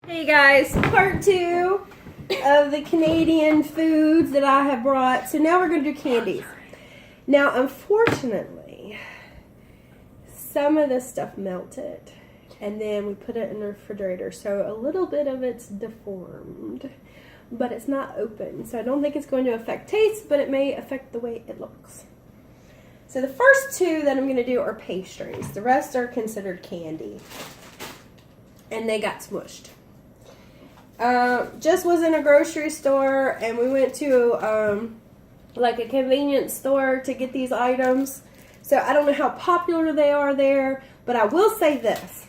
Hey guys, part 2 of the Canadian foods that I have brought. So now we're going to do candies. Now, unfortunately, some of this stuff melted and then we put it in the refrigerator. So a little bit of it's deformed, but it's not open. So I don't think it's going to affect taste, but it may affect the way it looks. So the first 2 that I'm going to do are pastries. The rest are considered candy. And they got smushed. Just was in a grocery store and we went to like a convenience store to get these items. So I don't know how popular they are there, but I will say this.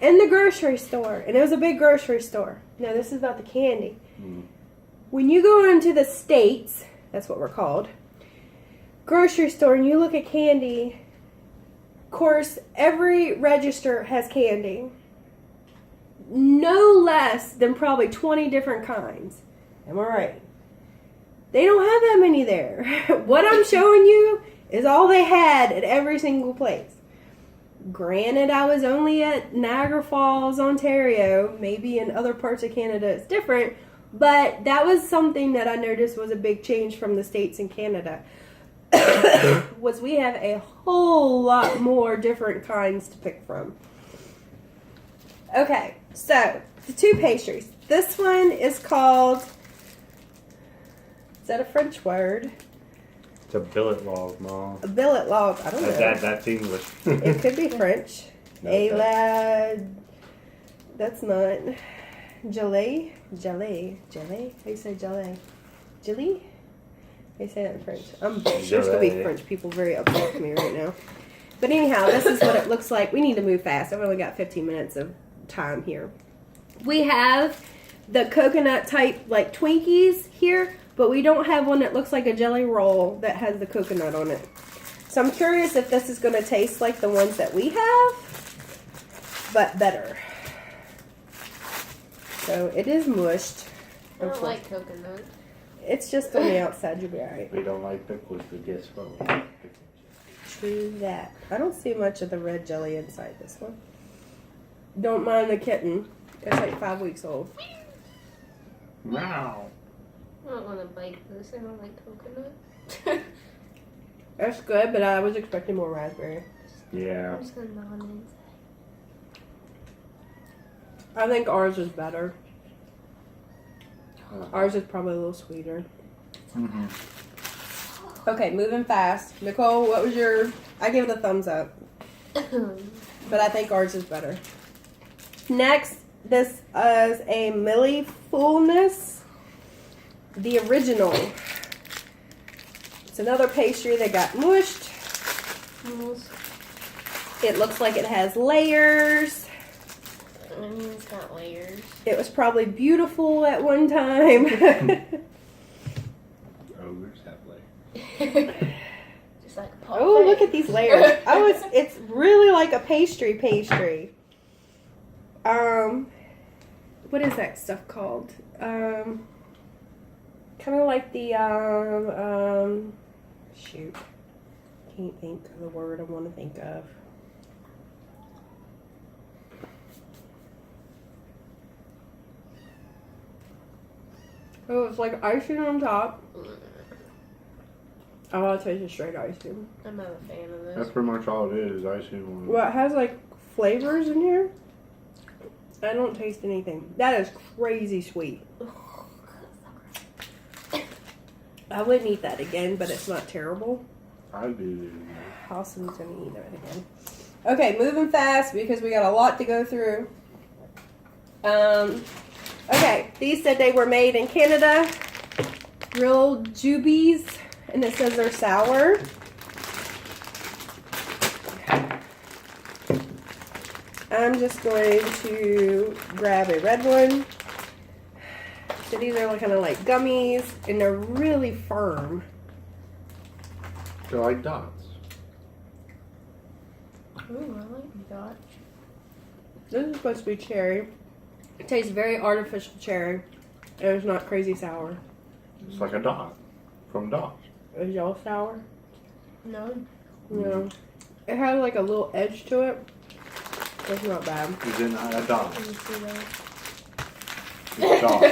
In the grocery store, and it was a big grocery store. Now this is about the candy. When you go into the States, that's what we're called, grocery store, and you look at candy, of course every register has candy. No less than probably 20 different kinds. Am I right? They don't have that many there. What I'm showing you is all they had at every single place. Granted, I was only at Niagara Falls, Ontario. Maybe in other parts of Canada it's different. But that was something that I noticed was a big change from the States and Canada. Was we have a whole lot more different kinds to pick from. Okay, so the 2 pastries. This one is called, is that a French word? It's a billet log, Mom. A billet log, I don't know. That's English. It could be French. That's not. Gelée? Gelée? Gelée? How do you say gelée? Gelée? How do you say that in French? There's going to be French people very upset with me right now. But anyhow, this is what it looks like. We need to move fast. I've only got 15 minutes of time here. We have the coconut type like Twinkies here, but we don't have one that looks like a jelly roll that has the coconut on it. So I'm curious if this is going to taste like the ones that we have, but better. So it is mushed. I don't like coconut. It's just on the outside. You'll be alright. We don't like pickles, but guess what? True that. I don't see much of the red jelly inside this one. Don't mind the kitten. It's like 5 weeks old. Wow. I don't want to bite this. I don't like coconut. That's good, but I was expecting more raspberry. Yeah. I'm just going to gnaw on it. I think ours is better. Ours is probably a little sweeter. Okay, moving fast. Nicole, what was your... I give it a thumbs up. But I think ours is better. Next, this is a Millie Fullness. The original. It's another pastry that got mushed. It looks like it has layers. I mean, it's got layers. It was probably beautiful at one time. Ogres have layers. Just like a Oh, look at these layers. It's really like a pastry. What is that stuff called? Kind of like the, shoot. Can't think of the word I want to think of. Oh, it's like icing on top. Oh, I'll taste the straight icing. I'm not a fan of this. That's pretty much all it is. Icing. Well, it has like flavors in here. I don't taste anything. That is crazy sweet. I wouldn't eat that again, but it's not terrible. I do. Austin's gonna eat it again. Okay, moving fast because we got a lot to go through. Okay, these said they were made in Canada. Real Jubies, and it says they're sour. I'm just going to grab a red one. So these are kind of like gummies, and they're really firm. They're like dots. Ooh, I like that. This is supposed to be cherry. It tastes very artificial cherry. And it's not crazy sour. It's like a dot from dots. Is y'all sour? No. No. It has like a little edge to it. It's not bad. Is it not a dot? Let me see that. It's dots.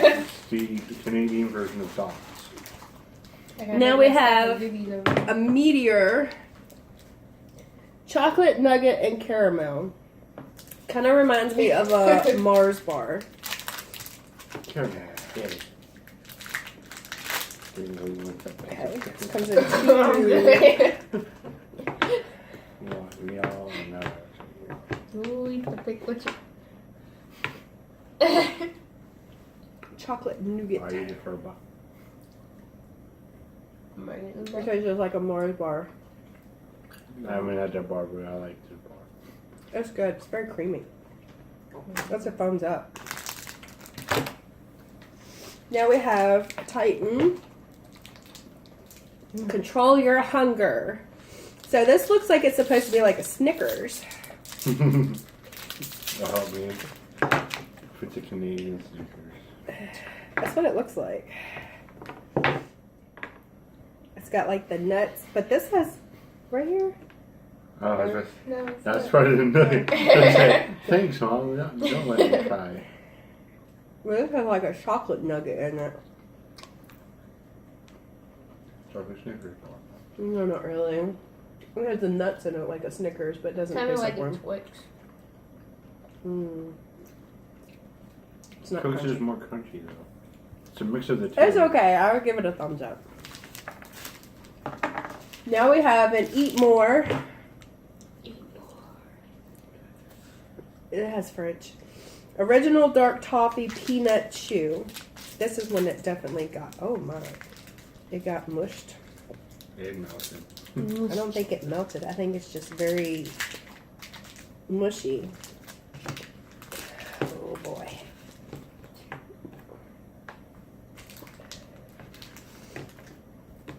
It's the Canadian version of dots. Now we have a meteor, chocolate nugget and caramel. Kind of reminds me of a Mars bar. Caramel. Yay. Okay, this comes in two. We all know it. Ooh, you can pick which. Chocolate nougat. I eat it for a buck. It tastes just like a Mars bar. I haven't had that bar, but I like this bar. It's good. It's very creamy. That's a thumbs up. Now we have Titan. Control your hunger. So this looks like it's supposed to be like a Snickers. Oh man. If it's a Canadian Snickers. That's what it looks like. It's got like the nuts, but this has right here. Oh, No, it's that's not. part of the nugget. Thanks, Mom. Don't let me cry. Well, this has like a chocolate nugget in it. Chocolate Snickers bar. No, not really. It has the nuts in it like a Snickers, but it doesn't Kind of taste like like a one. Twix. Mm. It's not Twix crunchy. is more crunchy though. It's a mix of the two. It's okay. I would give it a thumbs up. Now we have an Eat More. It has French. Original dark toffee peanut chew. This is one that definitely got. Oh my! It got mushed. It melted. I don't think it melted. I think it's just very mushy. Oh boy.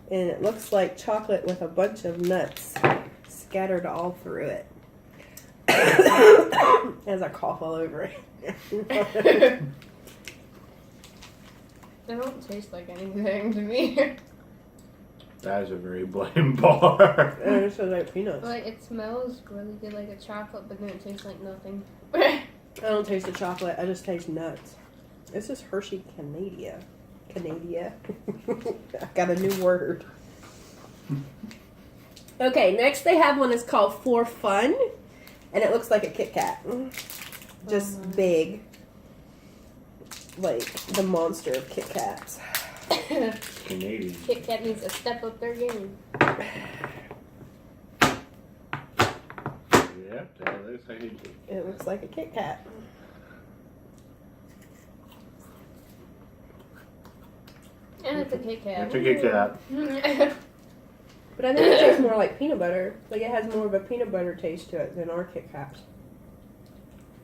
And it looks like chocolate with a bunch of nuts scattered all through it. As I cough all over it. They don't taste like anything to me. That is a very bland bar. And it's just like peanuts. Like, it smells really good like a chocolate, but then it tastes like nothing. I don't taste the chocolate. I just taste nuts. This is Hershey Canada. Canada. I got a new word. Okay, next they have one that's called For Fun. And it looks like a Kit Kat. Just big. Like the monster of Kit Kats. Canadian. Kit Kat needs to step up their game. Yep, that looks like it. It looks like a Kit Kat. And it's a Kit Kat. It's a Kit Kat. But I think it tastes more like peanut butter. Like it has more of a peanut butter taste to it than our Kit Kats.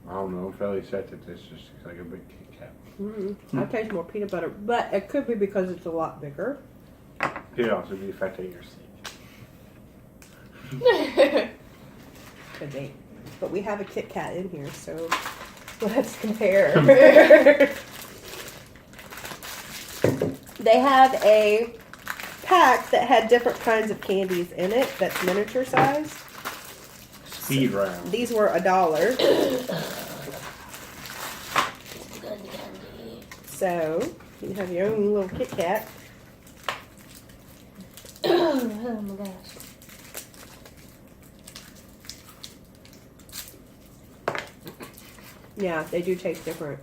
I don't know. Fairly said that this just looks like a big Kit Kat. I taste more peanut butter, but it could be because it's a lot bigger. Could also be the fact that you're sick. Could be. But we have a Kit Kat in here, so let's compare. They have a pack that had different kinds of candies in it that's miniature size. Speed round. These were $1. So you can have your own little Kit Kat. Oh my gosh. Yeah, they do taste different.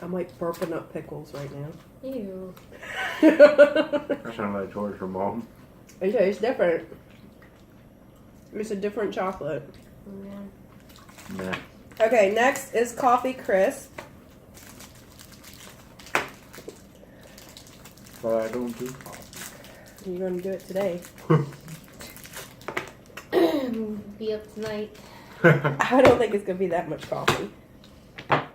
I'm like burping up pickles right now. Ew. That sounded like George from Mom. It tastes different. It's a different chocolate. Yeah. Nah. Okay, next is Coffee Crisp. But I don't do coffee. You're gonna do it today. Be up tonight. I don't think it's gonna be that much coffee.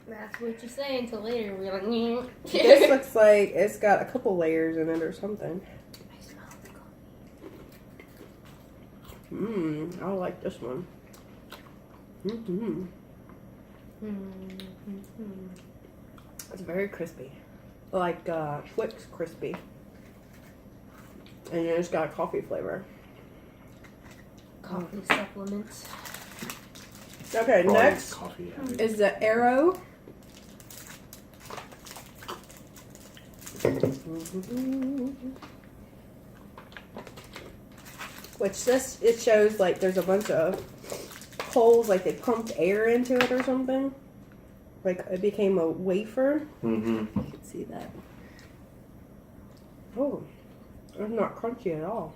That's what you say until later. We're like, This looks like it's got a couple layers in it or something. I smell the coffee. I like this one. It's very crispy. Like Twix crispy. And it's got a coffee flavor. Coffee supplements. Okay, Probably next coffee habit. is the Arrow. Which this, it shows like there's a bunch of holes, like they pumped air into it or something. Like it became a wafer. Mm-hmm. You can see that. Oh, it's not crunchy at all.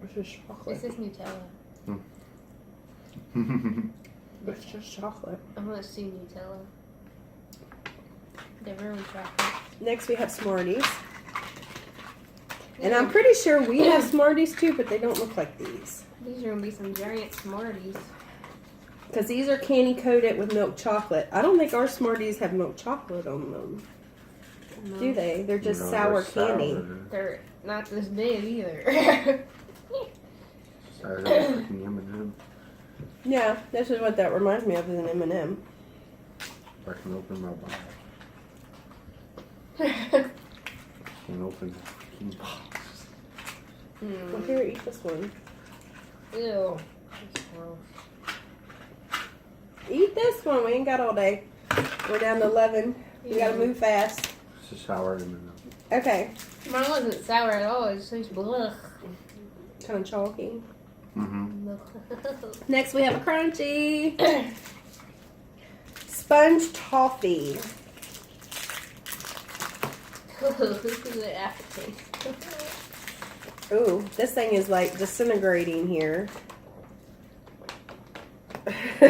It's just chocolate. This is Nutella. It's just chocolate. I'm gonna sue Nutella. They ruined chocolate. Next we have Smarties. And I'm pretty sure we have Smarties too, but they don't look like these. These are gonna be some giant Smarties. Because these are candy coated with milk chocolate. I don't think our Smarties have milk chocolate on them. No, Do they? They're just No, sour they're candy. sour. They're not this big either. Sour as a freaking M&M. Yeah, this is what that reminds me of, is an M&M. If I can open my box. Can't open the freaking box. Well, here, eat this one. Ew. That's gross. Eat this one. We ain't got all day. We're down to 11. We gotta move fast. It's a sour M&M. Okay. Mine wasn't sour at all. It just tastes blech. Kind of chalky. Mm-hmm. Next, we have a crunchy sponge toffee. The aftertaste. Ooh, this thing is like disintegrating here.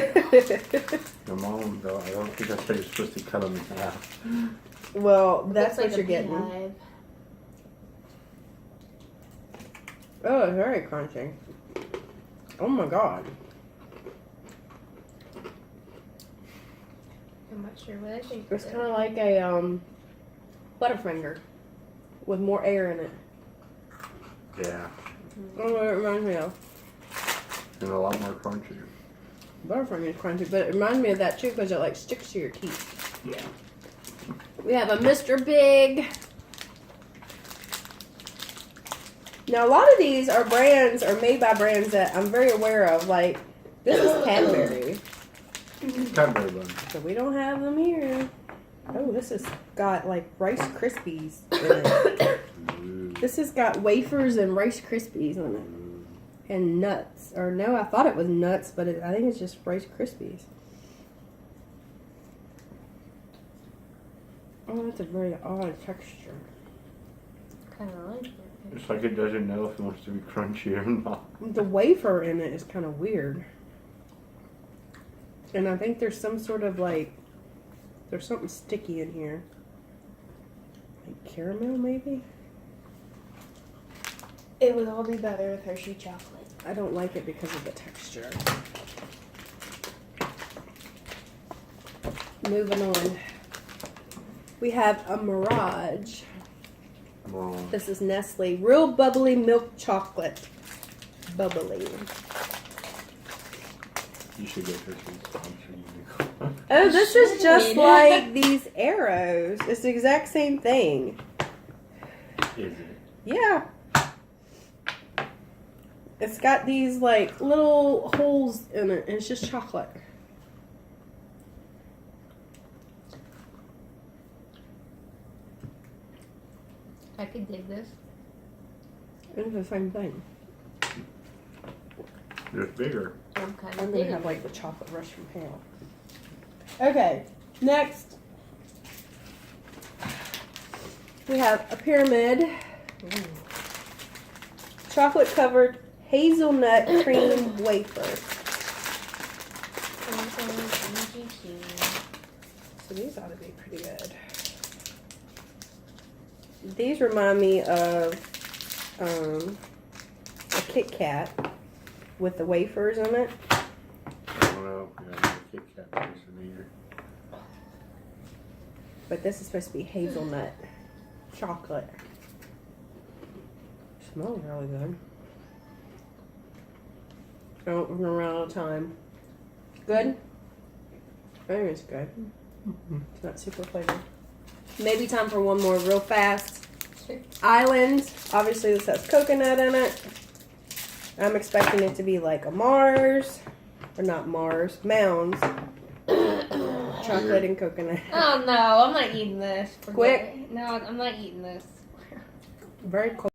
Your mom, though, I don't think that's how you're supposed to cut them in half. Well, that's Looks what you're a getting. beehive. Oh, it's very crunchy. Oh my god. I'm not sure what I think. It's kind of like a Butterfinger with more air in it. Yeah. I don't know what it reminds me of. And a lot more crunchy. Butterfinger is crunchy, but it reminds me of that too because it like sticks to your teeth. Yeah. We have a Mr. Big. Now a lot of these are brands or made by brands that I'm very aware of. Like this is Cadbury, Cadbury bun. so we don't have them here. Oh, this has got like Rice Krispies in it. Ooh. This has got wafers and Rice Krispies on it, and nuts. Or no, I thought it was nuts, but I think it's just Rice Krispies. Oh, that's a very odd texture. Kind of like it. It's like it doesn't know if it wants to be crunchy or not. The wafer in it is kind of weird. And I think there's some sort of like, there's something sticky in here. Like caramel maybe? It would all be better with Hershey chocolate. I don't like it because of the texture. Moving on. We have a Mirage. Well, This is Nestle. Real bubbly milk chocolate. Bubbly. you should get Hershey's. I'm sure you do. Oh, this is just Should. like these arrows. It's the exact same thing. Is it? Yeah. It's got these like little holes in it, and it's just chocolate. I could dig this. It's the same thing. It's bigger. I'm kind I'm of gonna digging have like it. the chocolate rush from hell. Okay, next we have a pyramid, chocolate covered hazelnut cream wafer. So these ought to be pretty good. These remind me of a Kit Kat with the wafers in it. I don't know. Yeah, I Kit Kat taste in here. But this is supposed to be hazelnut chocolate. Smells really good. Oh, we're gonna run out of time. Good? I think it's good. It's not super flavored. Maybe time for one more real fast. Sure. Island. Obviously this has coconut in it. I'm expecting it to be like a Mars. Or not Mars. Mounds. Chocolate and coconut. Oh no, I'm not eating this. Quick. No, I'm not eating this. Very cold.